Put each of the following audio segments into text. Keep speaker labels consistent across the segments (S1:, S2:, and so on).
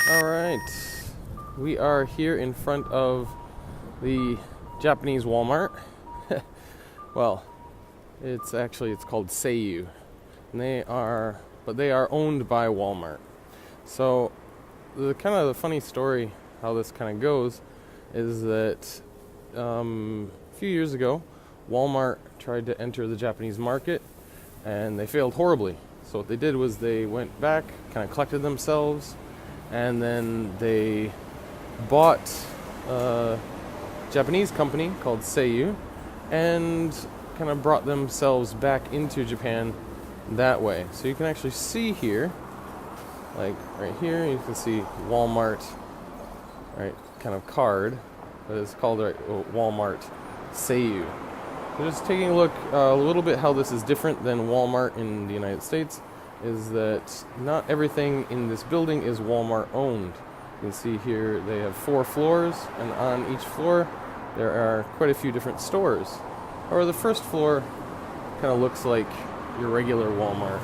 S1: All right, we are here in front of the Japanese Walmart. Well, it's called SEIYU, and they are owned by Walmart. So the funny story how this kind of goes is that a few years ago, Walmart tried to enter the Japanese market, and they failed horribly. So what they did was they went back, kind of collected themselves, and then they bought a Japanese company called SEIYU and kind of brought themselves back into Japan that way. So you can actually see here, like right here, you can see Walmart, right, kind of card, but it's called Walmart SEIYU. So just taking a look a little bit how this is different than Walmart in the United States is that not everything in this building is Walmart owned. You can see here they have 4 floors, and on each floor there are quite a few different stores. However, the first floor kind of looks like your regular Walmart,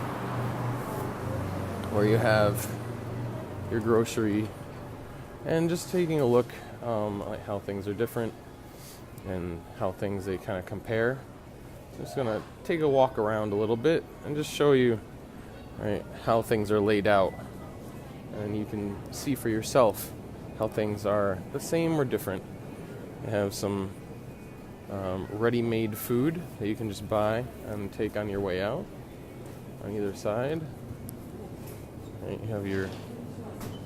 S1: where you have your grocery, and just taking a look at how things are different and how things they kind of compare. I'm just gonna take a walk around a little bit and just show you, right, how things are laid out, and you can see for yourself how things are the same or different. You have some ready-made food that you can just buy and take on your way out on either side. Right, you have your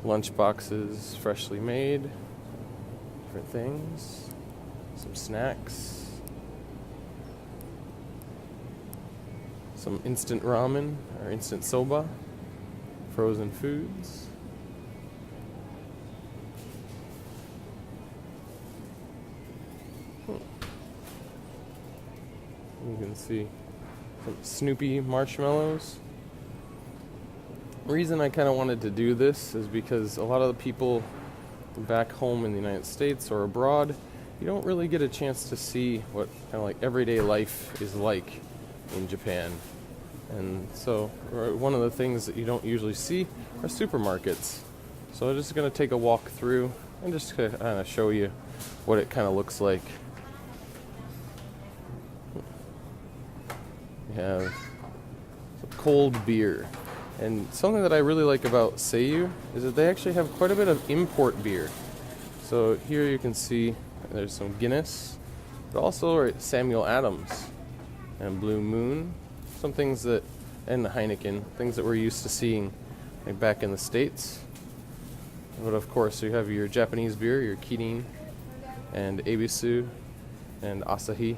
S1: lunch boxes, freshly made, different things, some snacks, some instant ramen or instant soba, frozen foods. You can see some Snoopy marshmallows. The reason I kind of wanted to do this is because a lot of the people back home in the United States or abroad, you don't really get a chance to see what kind of like everyday life is like in Japan. And so one of the things that you don't usually see are supermarkets. So I'm just going to take a walk through and just kind of show you what it kind of looks like. We have cold beer. And something that I really like about SEIYU is that they actually have quite a bit of import beer. So here you can see there's some Guinness, but also Samuel Adams and Blue Moon. Some things that, and the Heineken, things that we're used to seeing like back in the States. But of course you have your Japanese beer, your Kirin and Ebisu and Asahi.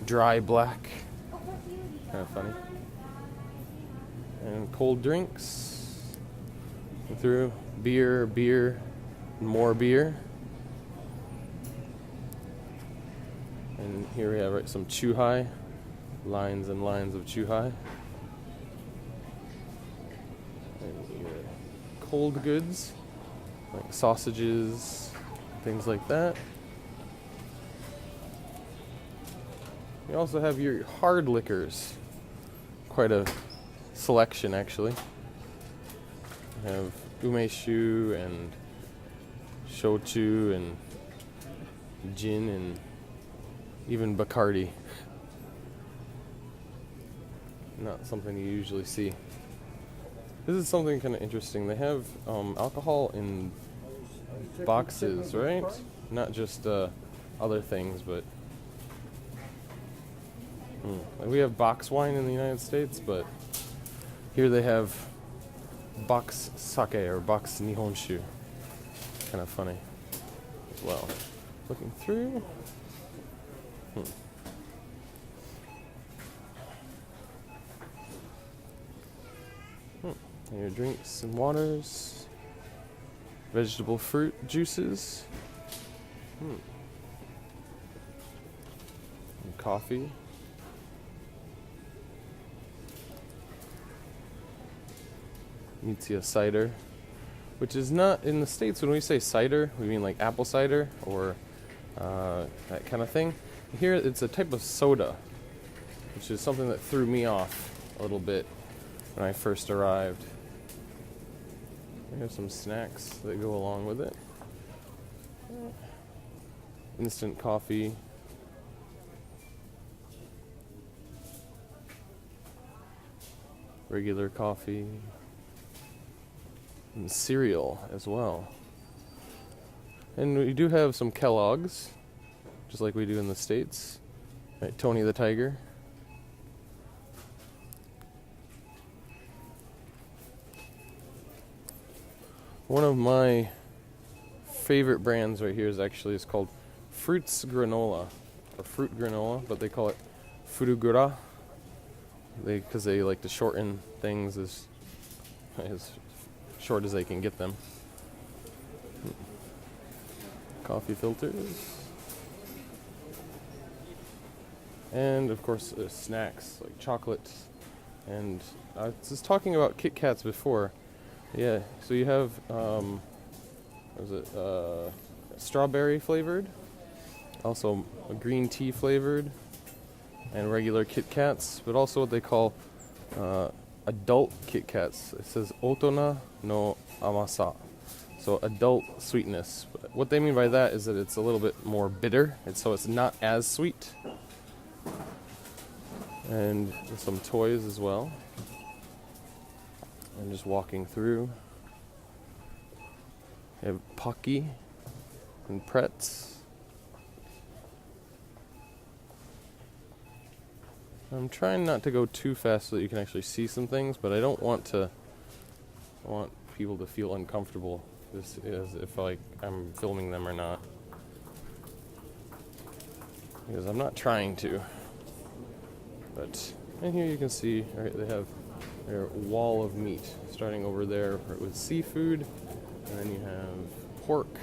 S1: Dry black. Kind of funny. And cold drinks. Through beer, more beer. And here we have some Chuhai. Lines and lines of Chuhai. And your cold goods, like sausages, things like that. You also have your hard liquors. Quite a selection, actually. You have umeshu and shochu and gin and even Bacardi. Not something you usually see. This is something kind of interesting. They have alcohol in boxes, right? Not just other things, but like we have box wine in the United States, but here they have box sake or box nihonshu. Kind of funny as well. Looking through. And your drinks and waters, vegetable fruit juices, and coffee. Mitsuya cider, which is not in the States. When we say cider, we mean like apple cider or that kind of thing. Here it's a type of soda, which is something that threw me off a little bit when I first arrived. We have some snacks that go along with it. Instant coffee. Regular coffee. And cereal as well. And we do have some Kellogg's, just like we do in the States. Right, Tony the Tiger. One of my favorite brands right here is called Fruits Granola, or Fruit Granola, but they call it Furugura. Because they like to shorten things as short as they can get them. Coffee filters. And of course snacks like chocolate. And I was just talking about Kit Kats before. Yeah, so you have strawberry flavored, also a green tea flavored, and regular Kit Kats, but also what they call adult Kit Kats. It says Otona no amasa, so adult sweetness. What they mean by that is that it's a little bit more bitter, and so it's not as sweet. And some toys as well. And just walking through. We have Pocky and Pretz. I'm trying not to go too fast so that you can actually see some things, but I don't want people to feel uncomfortable as if like I'm filming them or not. Because I'm not trying to. But and here you can see, right, they have their wall of meat starting over there with seafood, and then you have pork,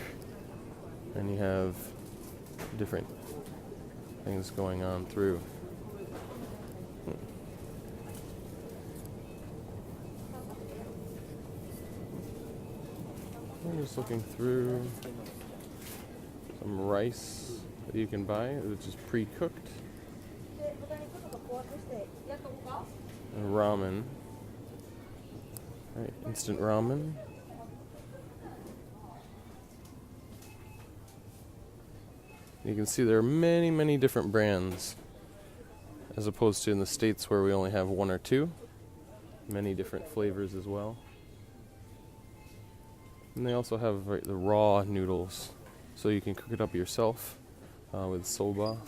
S1: and you have different things going on through. I'm just looking through some rice that you can buy, which is pre-cooked. And ramen. Right, instant ramen. You can see there are many, many different brands, as opposed to in the States where we only have one or two. Many different flavors as well. And they also have the raw noodles, so you can cook it up yourself with soba.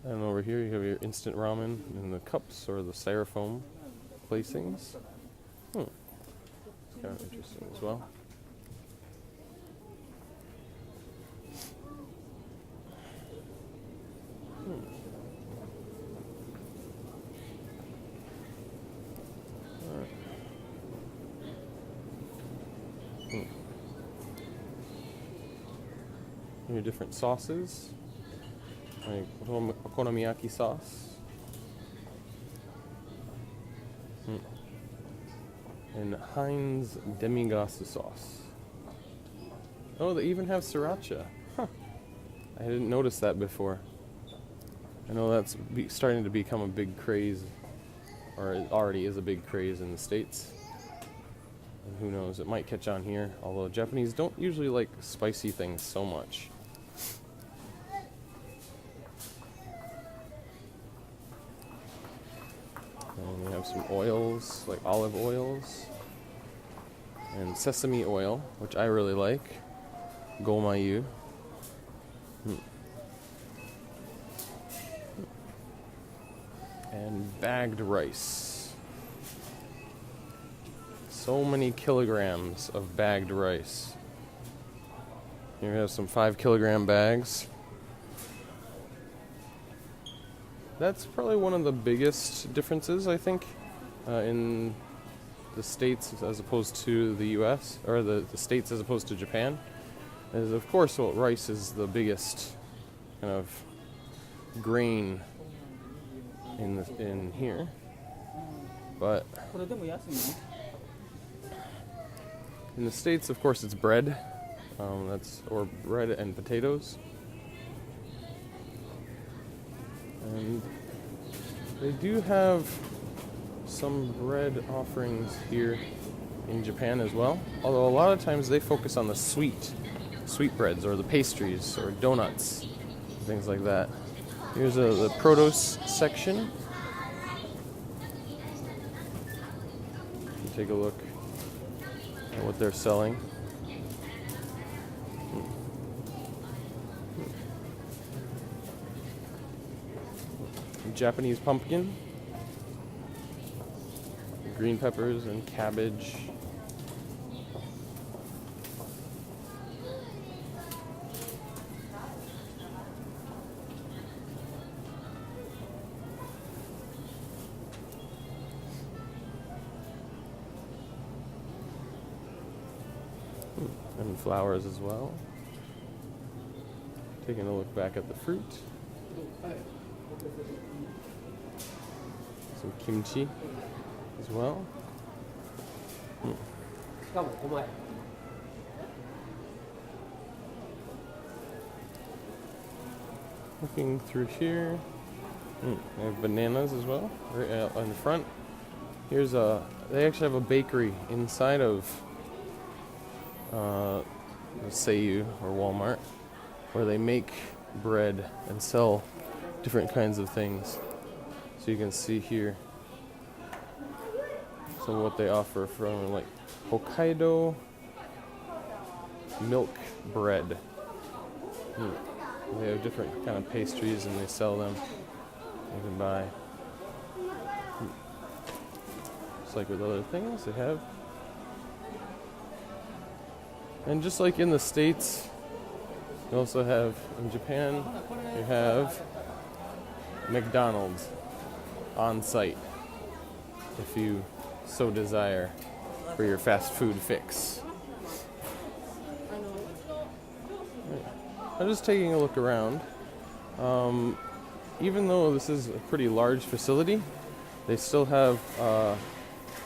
S1: And over here you have your instant ramen in the cups or the styrofoam placings. It's kind of interesting as well. Your different sauces, like okonomiyaki sauce, and Heinz demi-glace sauce. Oh, they even have sriracha. Huh. I didn't notice that before. I know that's starting to become a big craze, or it already is a big craze in the States. And who knows, it might catch on here, although Japanese don't usually like spicy things so much. And we have some oils, like olive oils, and sesame oil, which I really like. Gomayu. And bagged rice. So many kilograms of bagged rice. Here we have some 5-kilogram bags. That's probably one of the biggest differences, I think, in the States as opposed to the U.S., or the States as opposed to Japan. Is of course, well, rice is the biggest kind of grain in here, but in the States, of course, it's bread. Or bread and potatoes. And they do have some bread offerings here in Japan as well. Although a lot of times they focus on the sweetbreads or the pastries or donuts, things like that. Here's the produce section. Take a look at what they're selling. Japanese pumpkin, green peppers and cabbage. And flowers as well. Taking a look back at the fruit. Some kimchi as well. Looking through here. They have bananas as well, right out in the front. Here's they actually have a bakery inside of SEIYU or Walmart, where they make bread and sell different kinds of things. So you can see here some of what they offer, from like Hokkaido milk bread. They have different kind of pastries and they sell them. You can buy. Just like with other things they have. And just like in the States, you also have, in Japan, you have McDonald's on site, if you so desire, for your fast food fix. I'm just taking a look around. Even though this is a pretty large facility, they still have,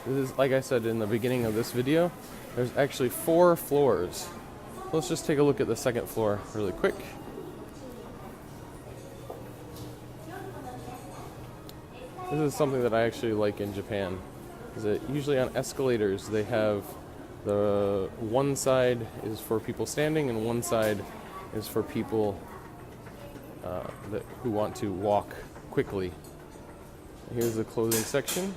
S1: this is, like I said in the beginning of this video, there's actually 4 floors. Let's just take a look at the second floor really quick. This is something that I actually like in Japan. Is that usually on escalators they have the one side is for people standing and one side is for people who want to walk quickly. Here's the clothing section.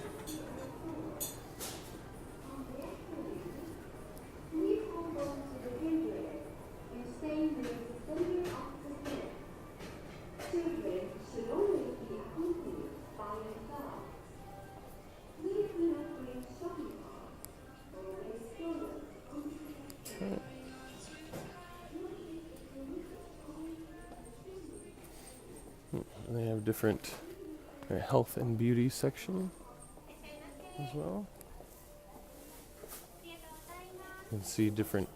S1: And they have different health and beauty section as well. You can see different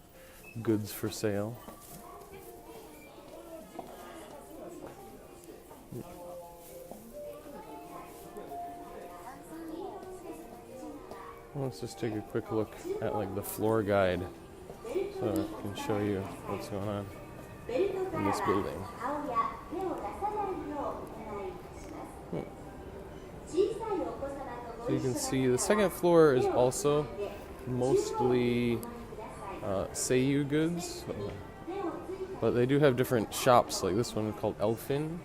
S1: goods for sale. Let's just take a quick look at like the floor guide so I can show you what's going on in this building. So you can see the second floor is also mostly SEIYU goods, but they do have different shops, like this one called Elfin.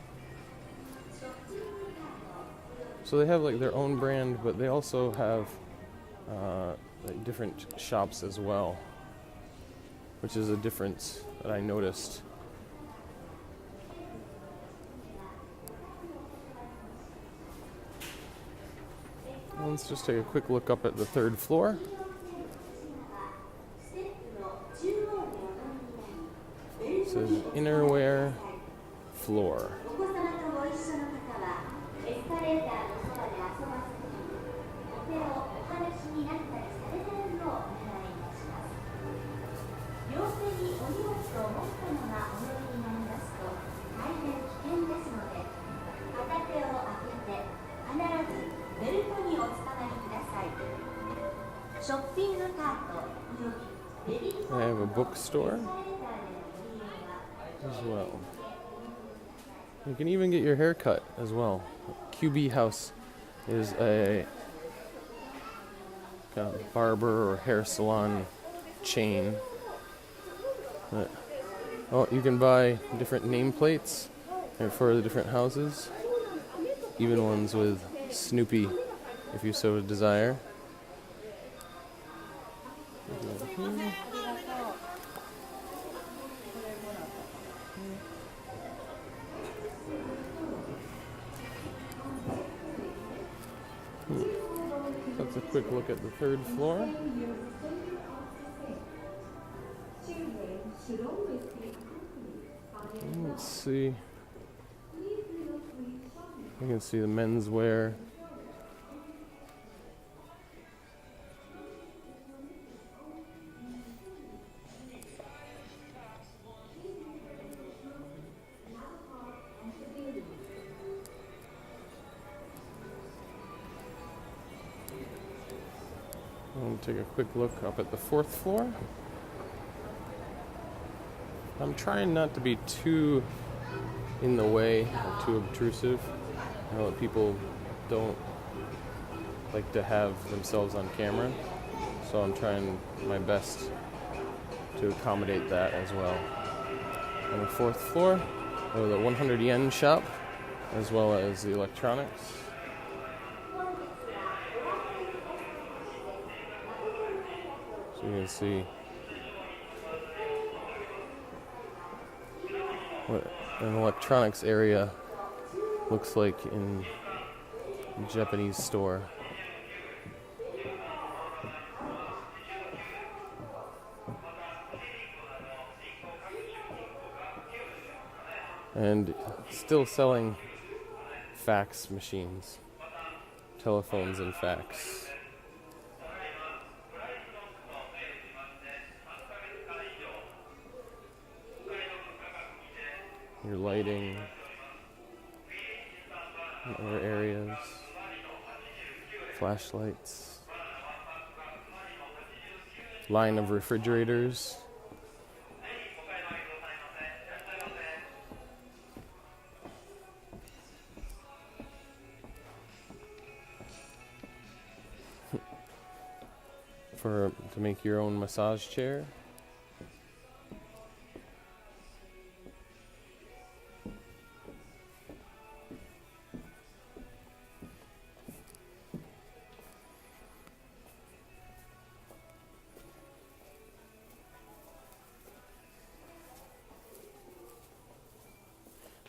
S1: So they have like their own brand, but they also have like different shops as well, which is a difference that I noticed. Let's just take a quick look up at the third floor. It says innerwear floor. I have a bookstore as well. You can even get your hair cut as well. QB House is a kind of barber or hair salon chain. Well, you can buy different nameplates for the different houses, even ones with Snoopy, if you so desire. That's a quick look at the third floor. Let's see. You can see the menswear. I'll take a quick look up at the fourth floor. I'm trying not to be too in the way or too obtrusive. I know that people don't like to have themselves on camera, so I'm trying my best to accommodate that as well. On the fourth floor, the 100 yen shop, as well as the electronics. So you can see what an electronics area looks like in a Japanese store. And still selling fax machines, telephones and fax. Your lighting, and other areas, flashlights, line of refrigerators. To make your own massage chair.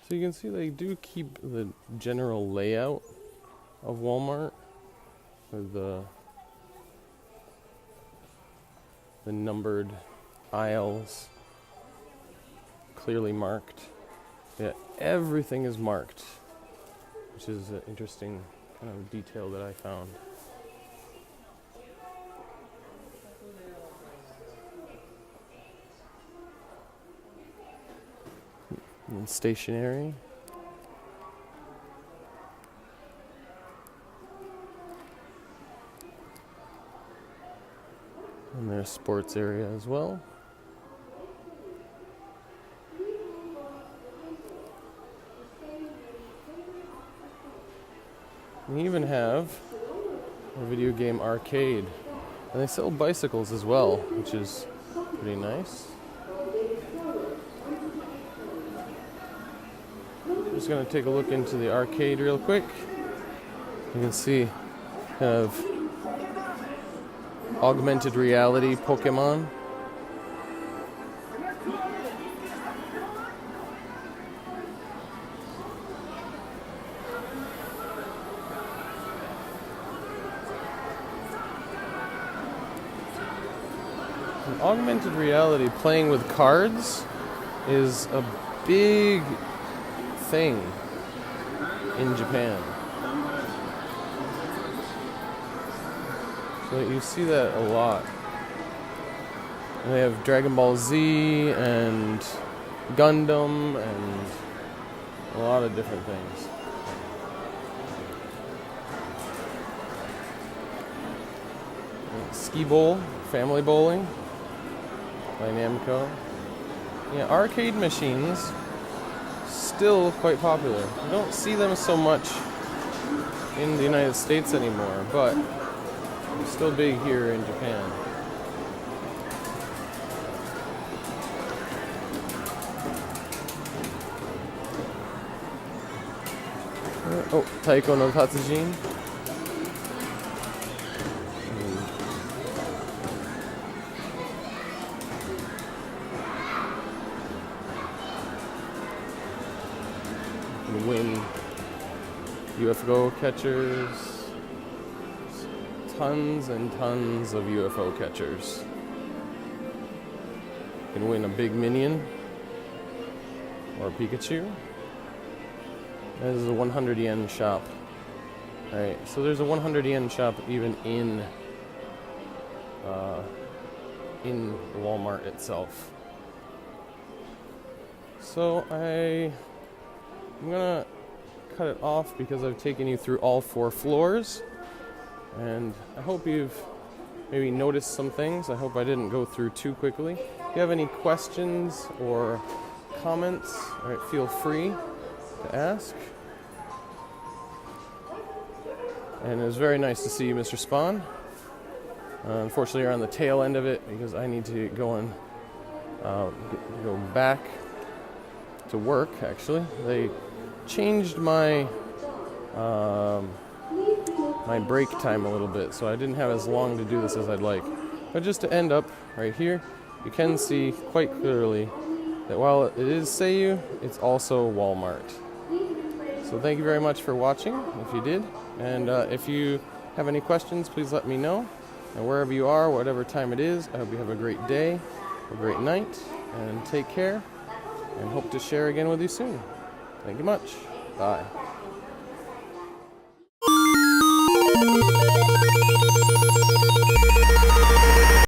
S1: So you can see they do keep the general layout of Walmart with the numbered aisles clearly marked. Yeah, everything is marked, which is an interesting kind of detail that I found. And stationery. And there's sports area as well. We even have a video game arcade. And they sell bicycles as well, which is pretty nice. I'm just going to take a look into the arcade real quick. You can see kind of augmented reality Pokemon. And augmented reality playing with cards is a big thing in Japan. So you see that a lot. And they have Dragon Ball Z and Gundam and a lot of different things. Ski Bowl, Family Bowling by Namco. Yeah, arcade machines still quite popular. You don't see them so much in the United States anymore, but still big here in Japan. Oh, Taiko no Tatsujin. You win UFO catchers. Tons and tons of UFO catchers. You can win a big minion or a Pikachu. This is a 100 yen shop. Alright, so there's a 100 yen shop even in Walmart itself. So I'm gonna cut it off because I've taken you through all 4 floors, and I hope you've maybe noticed some things. I hope I didn't go through too quickly. If you have any questions or comments, alright, feel free to ask. And it was very nice to see you, Mr. Spawn. Unfortunately, you're on the tail end of it because I need to go and go back to work. Actually, they changed my my break time a little bit, so I didn't have as long to do this as I'd like. But just to end up right here, you can see quite clearly that while it is SEIYU, it's also Walmart. So thank you very much for watching, if you did. And if you have any questions, please let me know. And wherever you are, whatever time it is, I hope you have a great day, a great night, and take care. And hope to share again with you soon. Thank you much. Bye.